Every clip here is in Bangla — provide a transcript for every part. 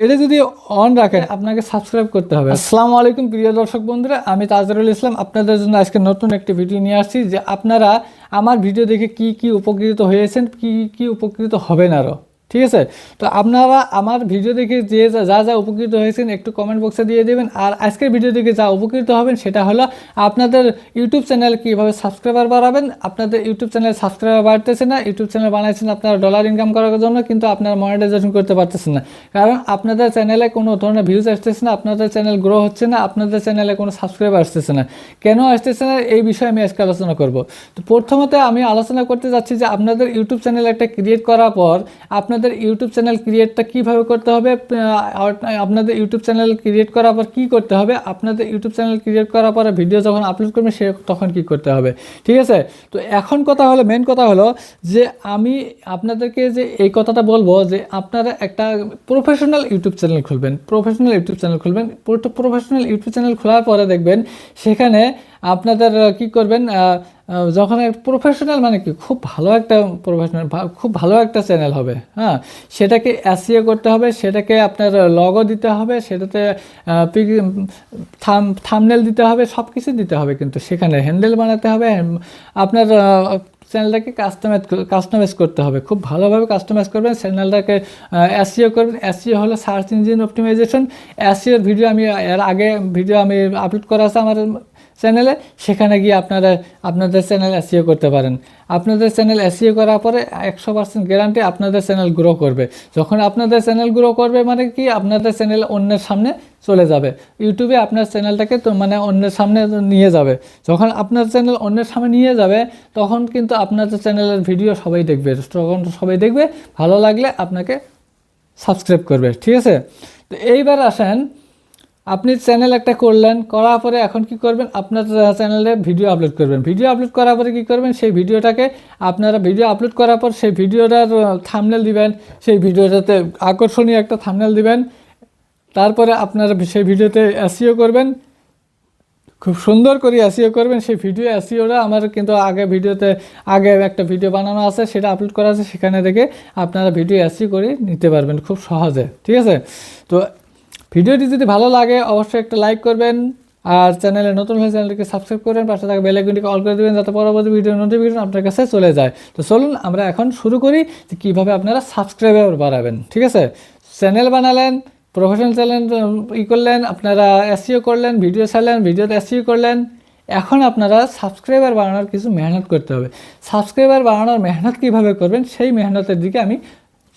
এটা যদি অন রাখেন আপনাকে সাবস্ক্রাইব করতে হবে। আসসালামু আলাইকুম প্রিয় দর্শক বন্ধুরা, আমি তাজরুল ইসলাম আপনাদের জন্য আজকে নতুন একটি ভিডিও নিয়ে আসছি যে আপনারা আমার ভিডিও দেখে কি কি উপকৃত হয়েছেন, কি কি উপকৃত হবেন আরও। ঠিক আছে, তো আপনারা আমার ভিডিও দেখে যে যা যা উপকৃত হয়েছেন একটু কমেন্ট বক্সে দিয়ে দেবেন। আর আজকের ভিডিও দেখে যা উপকৃত হবেন সেটা হলো আপনাদের ইউটিউব চ্যানেল কীভাবে সাবস্ক্রাইবার বাড়াবেন। আপনাদের ইউটিউব চ্যানেল সাবস্ক্রাইবার বাড়তেছে না, ইউটিউব চ্যানেল বানাইছেন আপনারা ডলার ইনকাম করার জন্য, কিন্তু আপনারা মনিটাইজেশন করতে পারতেছেন না, কারণ আপনাদের চ্যানেলে কোনো ধরনের ভিউজ আসতেছে না, আপনাদের চ্যানেল গ্রো হচ্ছে না, আপনাদের চ্যানেলে কোনো সাবস্ক্রাইবার আসতেছে না। কেন আসতেছে না এই বিষয়ে আমি আজকে আলোচনা করব। তো প্রথমত আমি আলোচনা করতে যাচ্ছি যে আপনাদের ইউটিউব চ্যানেল একটা ক্রিয়েট করার পর আপনাদের ইউটিউব চ্যানেল ক্রিয়েটটা কীভাবে করতে হবে, আপনাদের ইউটিউব চ্যানেল ক্রিয়েট করার পর কী করতে হবে, আপনাদের ইউটিউব চ্যানেল ক্রিয়েট করার পরে ভিডিও যখন আপলোড করবেন সে তখন কী করতে হবে। ঠিক আছে, তো এখন কথা হলো, মেন কথা হলো যে আমি আপনাদেরকে যে এই কথাটা বলবো যে আপনারা একটা প্রফেশনাল ইউটিউব চ্যানেল খুলবেন। প্রফেশনাল ইউটিউব চ্যানেল খোলার পরে দেখবেন সেখানে আপনাদের কি করবেন, যখন প্রফেশনাল মানে কি খুব ভালো একটা খুব ভালো একটা চ্যানেল হবে, হ্যাঁ, সেটাকে এসইও করতে হবে, সেটাকে আপনার লগো দিতে হবে, সেটাতে থাম্বনেল দিতে হবে, সব কিছু দিতে হবে, কিন্তু সেখানে হ্যান্ডেল বানাতে হবে, আপনার চ্যানেলটাকে কাস্টমাইজ করতে হবে, খুব ভালোভাবে কাস্টমাইজ করবেন চ্যানেলটাকে, এসইও করবেন। এসইও হলো সার্চ ইঞ্জিন অপটিমাইজেশন। এসইওর ভিডিও আমি এর আগে আপলোড করা আছে আমার চ্যানেলে, সেখানে গিয়ে আপনারা আপনাদের চ্যানেল এসইও করতে পারেন। আপনাদের চ্যানেল এসইও করার পরে 100% গ্যারান্টি আপনাদের চ্যানেল গ্রো করবে। যখন আপনাদের চ্যানেল গ্রো করবে মানে কি আপনাদের চ্যানেল অন্যের সামনে চলে যাবে, ইউটিউবে আপনার চ্যানেলটাকে তো মানে অন্যের সামনে নিয়ে যাবে। যখন আপনার চ্যানেল অন্যের সামনে নিয়ে যাবে তখন কিন্তু আপনাদের চ্যানেলের ভিডিও সবাই দেখবে, তখন সবাই দেখবে, ভালো লাগলে আপনাকে সাবস্ক্রাইব করবে। ঠিক আছে, তো এইবার আসেন, আপনি চ্যানেল একটা করলেন, করার পরে এখন কি করবেন, আপনার চ্যানেলে ভিডিও আপলোড করবেন। ভিডিও আপলোড করার পরে কী করবেন, সেই ভিডিওটাকে আপনারা ভিডিও আপলোড করার পর সেই ভিডিওটার থাম্বনেল দিবেন, সেই ভিডিওটাতে আকর্ষণীয় একটা থাম্বনেল দিবেন। তারপরে আপনারা সেই ভিডিওতে এসইও করবেন, খুব সুন্দর করে এসইও করবেন। সেই ভিডিও এসইওটা আমার কিন্তু আগে একটা ভিডিও বানানো আছে, সেটা আপলোড করা আছে, সেখানে দেখে আপনারা ভিডিও এসইও করে নিতে পারবেন খুব সহজে। ঠিক আছে, তো ভিডিওটি যদি ভালো লাগে অবশ্যই একটা লাইক করবেন, আর চ্যানেলে নতুন হলে চ্যানেলটিকে সাবস্ক্রাইব করবেন, পাশে থাকা বেল আইকনটিকে অল করে দেবেন যাতে পরবর্তী ভিডিওর নোটিফিকেশন আপনার কাছে চলে যায়। তো চলুন আমরা এখন শুরু করি যে কীভাবে আপনারা সাবস্ক্রাইবার বাড়াবেন। ঠিক আছে, চ্যানেল বানালেন, প্রফেশনাল চ্যানেল করলেন, আপনারা এসইও করলেন, ভিডিও ছাড়লেন, ভিডিওতে এসইও করলেন, এখন আপনারা সাবস্ক্রাইবার বাড়ানোর কিছু মেহনত করতে হবে। সাবস্ক্রাইবার বাড়ানোর মেহনত কীভাবে করবেন সেই মেহনতের দিকে আমি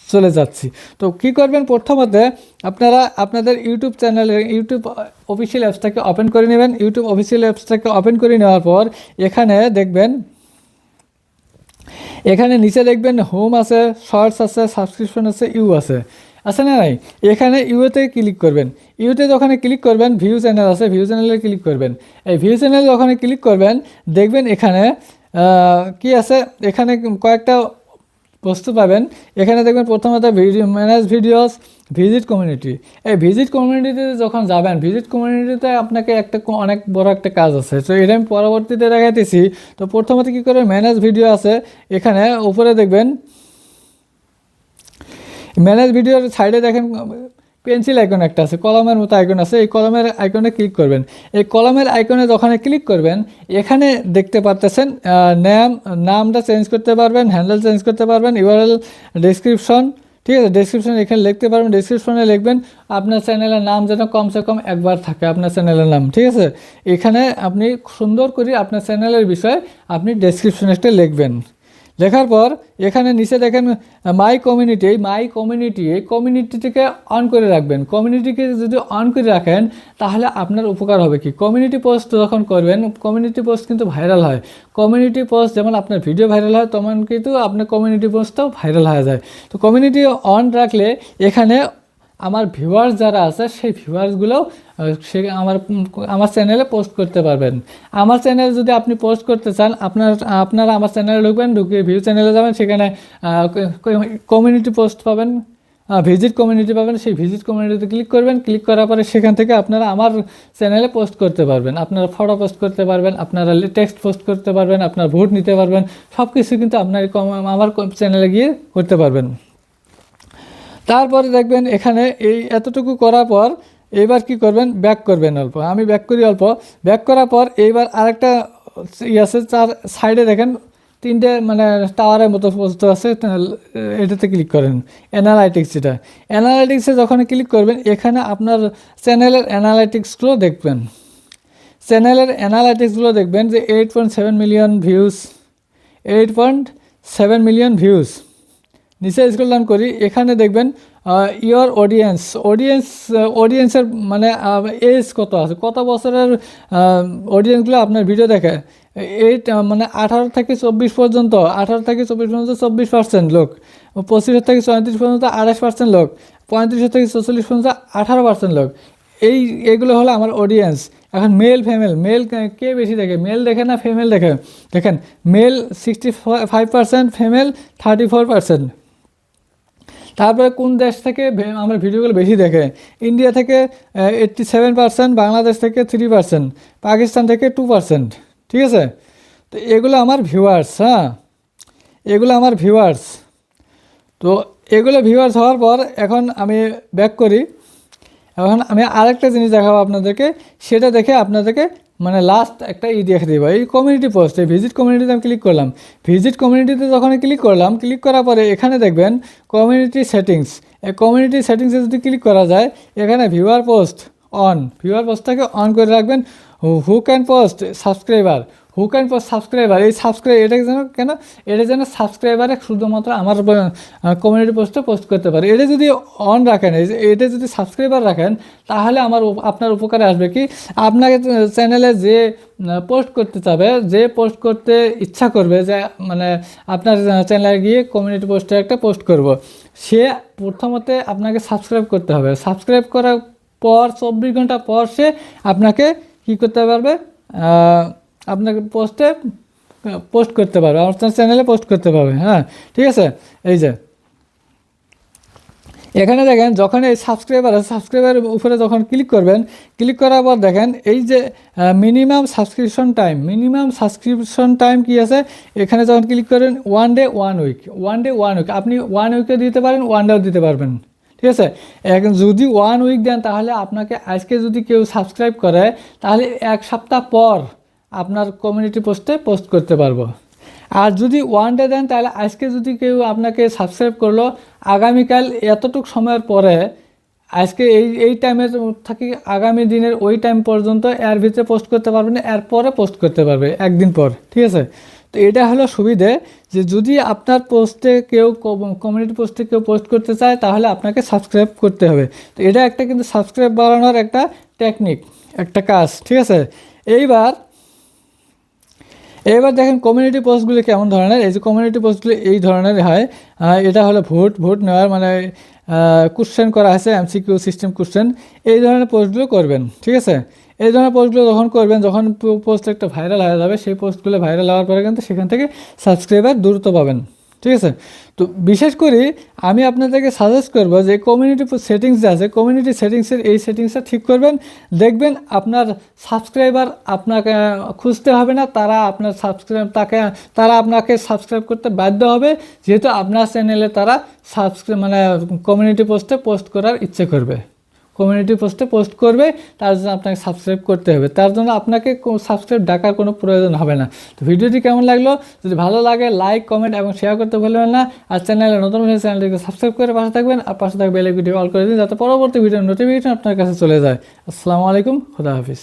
চলে যাচ্ছি। তো কী করবেন, প্রথমত আপনারা আপনাদের ইউটিউব অফিসিয়াল অ্যাপসটাকে ওপেন করে নেবেন। ইউটিউব অফিসিয়াল অ্যাপসটাকে ওপেন করে নেওয়ার পর এখানে দেখবেন, এখানে নিচে দেখবেন হোম আছে, শর্টস আছে, সাবস্ক্রিপশন আছে, আছে না নাই, এখানে ইউতে ক্লিক করবেন। ইউতে যখন ক্লিক করবেন ভিউ চ্যানেল আছে, ভিউ চ্যানেলে ক্লিক করবেন। এই ভিউ চ্যানেল যখন ক্লিক করবেন দেখবেন এখানে কি আছে, এখানে কয়েকটা বস্তু পাবেন। এখানে দেখবেন প্রথমত ম্যানেজ ভিডিওস, ভিজিট কমিউনিটি। এই ভিজিট কমিউনিটিতে যখন যাবেন, ভিজিট কমিউনিটিতে আপনাকে অনেক বড় একটা কাজ আছে, তো এটা আমি পরবর্তীতে দেখাইতেছি। তো প্রথমত কী করে, ম্যানেজ ভিডিও আছে, এখানে উপরে দেখবেন ম্যানেজ ভিডিওর সাইডে দেখেন পেন্সিল আইকন একটা আছে, কলমের মতো আইকন আছে, এই কলমের আইকনে ক্লিক করবেন। এই কলমের আইকনে যখন ক্লিক করবেন এখানে দেখতে পারতেছেন নামটা চেঞ্জ করতে পারবেন, হ্যান্ডেল চেঞ্জ করতে পারবেন, ইউআরএল, ডেসক্রিপশন। ঠিক আছে, ডেসক্রিপশন এখানে লিখতে পারবেন, ডেসক্রিপশনে লিখবেন আপনার চ্যানেলের নাম যেন কমসে কম একবার থাকে আপনার চ্যানেলের নাম। ঠিক আছে, এখানে আপনি সুন্দর করে আপনার চ্যানেলের বিষয়ে আপনি ডেসক্রিপশনে একটা লিখবেন। লেখার পর এখানে নিচে দেখেন মাই কমিউনিটি, এই কমিউনিটিটিকে অন করে রাখবেন। কমিউনিটিকে যদি অন করে রাখেন তাহলে আপনার উপকার হবে কি, কমিউনিটি পোস্ট যখন করবেন, কমিউনিটি পোস্ট কিন্তু ভাইরাল হয়। কমিউনিটি পোস্ট যেমন আপনার ভিডিও ভাইরাল হয় তেমন কিন্তু আপনার কমিউনিটি পোস্টটাও ভাইরাল হয়ে যায়। তো কমিউনিটি অন রাখলে এখানে আমার ভিউয়ার্স যারা আছে সেই ভিউয়ার্সগুলোও আমার চ্যানেলে পোস্ট করতে পারবেন। আমার চ্যানেল যদি আপনি পোস্ট করতে চান, আপনারা আমার চ্যানেলে ঢুকবেন, ঢুকে ভিউ চ্যানেলে যাবেন, সেখানে কমিউনিটি পোস্ট পাবেন, ভিজিট কমিউনিটি পাবেন। সেই ভিজিট কমিউনিটিতে ক্লিক করবেন, ক্লিক করার পরে সেখান থেকে আপনারা আমার চ্যানেলে পোস্ট করতে পারবেন। আপনারা ফটো পোস্ট করতে পারবেন, আপনারা টেক্সট পোস্ট করতে পারবেন, আপনার ভোট নিতে পারবেন, সব কিছু কিন্তু আপনার আমার চ্যানেলে গিয়ে করতে পারবেন। তারপরে দেখবেন এখানে এই এতটুকু করার পর এবার কি করবেন, ব্যাক করবেন অল্প, আমি ব্যাক করি অল্প। ব্যাক করার পর এইবার আরেকটা আছে, তার সাইডে দেখেন তিনটে মানে টাওয়ারের মতো বস্তু আছে, এটাতে ক্লিক করেন, অ্যানালাইটিক্স। এটা অ্যানালাইটিক্সে যখন ক্লিক করবেন এখানে আপনার চ্যানেলের অ্যানালাইটিক্সগুলো দেখবেন। চ্যানেলের অ্যানালাইটিক্সগুলো দেখবেন যে 8.7 মিলিয়ন ভিউজ, 8.7 মিলিয়ন ভিউজ। নিচে স্ক্রল ডাউন করি, এখানে দেখবেন ইয়োর অডিয়েন্সের মানে এজ কত আছে, কত বছরের অডিয়েন্সগুলো আপনার ভিডিও দেখে। এই মানে 18 থেকে 24 পর্যন্ত, 18 থেকে 24 পর্যন্ত 24% লোক, 25 থেকে 34 পর্যন্ত 28% লোক, 35 থেকে 44 পর্যন্ত 18% লোক। এইগুলো হলো আমার অডিয়েন্স। এখন মেল ফিমেল, মেল কে বেশি দেখে, মেল দেখে না ফিমেল দেখে? দেখেন মেল 65%, ফিমেল 34%। তারপরে কোন দেশ থেকে আমার ভিডিওগুলো বেশি দেখে? ইন্ডিয়া থেকে 87%, বাংলাদেশ থেকে 3%, পাকিস্তান থেকে 2%। ঠিক আছে, তো এগুলো আমার ভিউয়ার্স। হ্যাঁ, এগুলো আমার ভিউয়ার্স। তো এগুলো ভিউয়ার্স হওয়ার পর এখন আমি ব্যাক করি। এখন আমি আরেকটা জিনিস দেখাবো আপনাদেরকে, সেটা দেখে আপনাদেরকে মানে লাস্ট একটা দেখে দেবো। এই কমিউনিটি পোস্ট, এই ভিজিট কমিউনিটিতে আমি ক্লিক করলাম। ভিজিট কমিউনিটিতে যখন ক্লিক করলাম, ক্লিক করার পরে এখানে দেখবেন কমিউনিটি সেটিংস। এই কমিউনিটি সেটিংসে যদি ক্লিক করা যায়, এখানে ভিউয়ার পোস্ট অন, ভিউয়ার পোস্টটাকে অন করে রাখবেন। Who can post subscriber, who can post subscriber, এই এটা যেন কেন, এটা যেন সাবস্ক্রাইবারে শুধুমাত্র আমার কমিউনিটি পোস্টে পোস্ট করতে পারে। এটা যদি অন রাখেন, এটা যদি সাবস্ক্রাইবার রাখেন, তাহলে আপনার উপকারে আসবে কি, আপনাকে চ্যানেলে যে পোস্ট করতে চাবে, যে পোস্ট করতে ইচ্ছা করবে, যে মানে আপনার চ্যানেলে গিয়ে কমিউনিটি পোস্টে একটা পোস্ট করব, সে প্রথমত আপনাকে সাবস্ক্রাইব করতে হবে। সাবস্ক্রাইব করার পর 24 ঘন্টা পর সে আপনাকে কী করতে পারবে, আপনাকে পোস্ট করতে পারবে, আপনার চ্যানেলে পোস্ট করতে পারবে। হ্যাঁ, ঠিক আছে। এই যে এখানে দেখেন যখন এই সাবস্ক্রাইবারের উপরে যখন ক্লিক করবেন, ক্লিক করার পর দেখেন এই যে মিনিমাম সাবস্ক্রিপশন টাইম কি আছে, এখানে যখন ক্লিক করেন 1 ডে 1 উইক, আপনি 1 উইকে দিতে পারেন, 1 ডেও দিতে পারবেন। ঠিক আছে, এখন যদি 1 উইক দেন, তাহলে আপনাকে আজকে যদি কেউ সাবস্ক্রাইব করে, তাহলে 1 সপ্তাহ পর আপনার কমিউনিটি পোস্টে পোস্ট করতে পারবো। আর যদি 1 ডে দেন, তাহলে আজকে যদি কেউ আপনাকে সাবস্ক্রাইব করলো, আগামীকাল এতটুক সময়ের পরে, আজকে এই টাইমের থাকি আগামী দিনের ওই টাইম পর্যন্ত এর ভিতরে পোস্ট করতে পারবে না, এরপরে পোস্ট করতে পারবে একদিন পর। ঠিক আছে, তো এটা হলো সুবিধে, যে যদি আপনার পোস্টে কেউ কমিউনিটি পোস্টে কেউ পোস্ট করতে চায়, তাহলে আপনাকে সাবস্ক্রাইব করতে হবে। তো এটা একটা কিন্তু সাবস্ক্রাইব বাড়ানোর একটা টেকনিক, একটা কাজ। ঠিক আছে, এইবার দেখেন কমিউনিটি পোস্টগুলি কেমন ধরনের। এই যে কমিউনিটি পোস্টগুলি এই ধরনের হয়। এটা হলো ভোট নেওয়ার মানে কোশ্চেন করা আছে, এমসিকিউ সিস্টেম কোশ্চেন, এই ধরনের পোস্টগুলো করবেন। ঠিক আছে, এই ধরনের পোস্টগুলো যখন করবেন, যখন পোস্ট একটা ভাইরাল হয়ে যাবে, সেই পোস্টগুলো ভাইরাল হওয়ার পরে কিন্তু সেখান থেকে সাবস্ক্রাইবার দ্রুত পাবেন। ঠিক আছে, তো বিশেষ করে আমি আপনাদেরকে সাজেস্ট করবো যে কমিউনিটি সেটিংস যে আছে, কমিউনিটি সেটিংসের এই সেটিংসটা ঠিক করবেন। দেখবেন আপনার সাবস্ক্রাইবার আপনাকে খুঁজতে হবে না, তারা আপনাকে সাবস্ক্রাইব করতে বাধ্য হবে, যেহেতু আপনার চ্যানেলে তারা মানে কমিউনিটি পোস্টে পোস্ট করার ইচ্ছে করবে, কমিউনিটি পোস্টে পোস্ট করবে, তার জন্য আপনাকে সাবস্ক্রাইব করতে হবে। তার জন্য আপনাকে সাবস্ক্রাইব ডাকার কোনো প্রয়োজন হবে না। তো ভিডিওটি কেমন লাগলো, যদি ভালো লাগে লাইক, কমেন্ট এবং শেয়ার করতে ভুলবেন না। আর চ্যানেলে নতুন হলে চ্যানেলটিকে সাবস্ক্রাইব করে পাশে থাকবেন, আর পাশে থাকবে বেল ভিডিও অল করে দিন, যাতে পরবর্তী ভিডিওর নোটিফিকেশন আপনার কাছে চলে যায়। আসসালামু আলাইকুম, খুদা হাফিজ।